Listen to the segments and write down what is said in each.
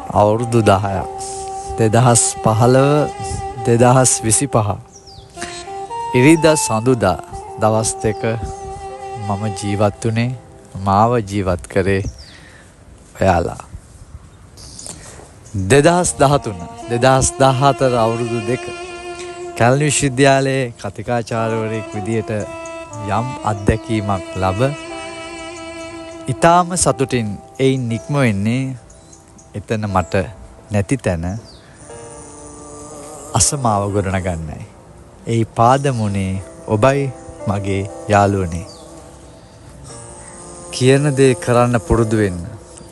අවුරුදු 10ක් 2015 2025 ඉරිදා සඳුදා දවස් දෙක මම ජීවත් වුණේ මාව ජීවත් කරේ ඔයාලා 2013 2014 අවුරුදු දෙක කැලණි විශ්වවිද්‍යාලයේ කතිකාචාර්යවරයෙක් විදියට යම් අත්දැකීමක් ලැබ ඊටාම සතුටින් එයින් නික්ම වෙන්නේ එතන මට නැති තැන අසමාව ගොඩනගන්නයි. ඒ පාදමුණේ ඔබයි මගේ යාළුවනේ. කියන දේ කරන්න පුරුදු වෙන්න.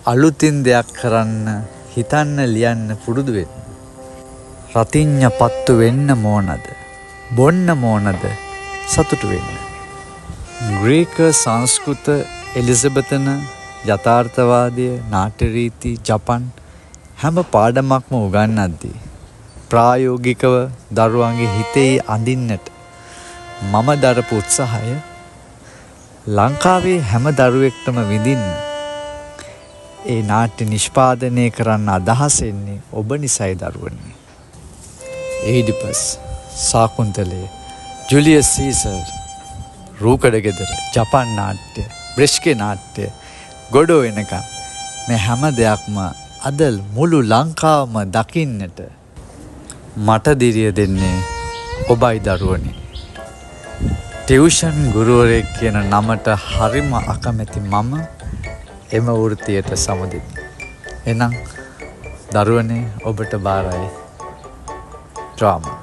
අලුතින් දෙයක් කරන්න හිතන්න ලියන්න පුරුදු වෙන්න. රතිඤ්ඤ පත්තු වෙන්න මොනද? බොන්න මොනද? සතුටු වෙන්න. ග්‍රීක සංස්කෘත එලිසබෙතන යථාර්ථවාදය නාට්‍ය රීති ජපන් හැම පාඩමක්ම උගන්වද්දී ප්‍රායෝගිකව දරුවන්ගේ හිතේ අඳින්නට මම දරපු උත්සාහය ලංකාවේ හැම දරුවෙක්ටම විඳින්න ඒ නාට්‍ය නිෂ්පාදනය කරන්න අදහස් එන්නේ ඔබ නිසයි දරුවනේ. ඒඩිපස් සාකුන්තලේ ජුලියස් සීසර් රූකඩගෙදර ජපන් නාට්‍ය බ්‍රෙෂ්කේ නාට්‍ය ගොඩෝ වෙනකම් මේ හැම දෙයක්ම අද මුළු ලංකාවම දකින්නට මට දිරිය දෙන්නේ ඔබයි දරුවනේ. ටියුෂන් ගුරුවරයෙක් කියන නමට හරිම අකමැති මම එම වෘත්තියට සමුදිමි. එහෙනම් දරුවනේ ඔබට බාරයි ඩ්‍රාමා.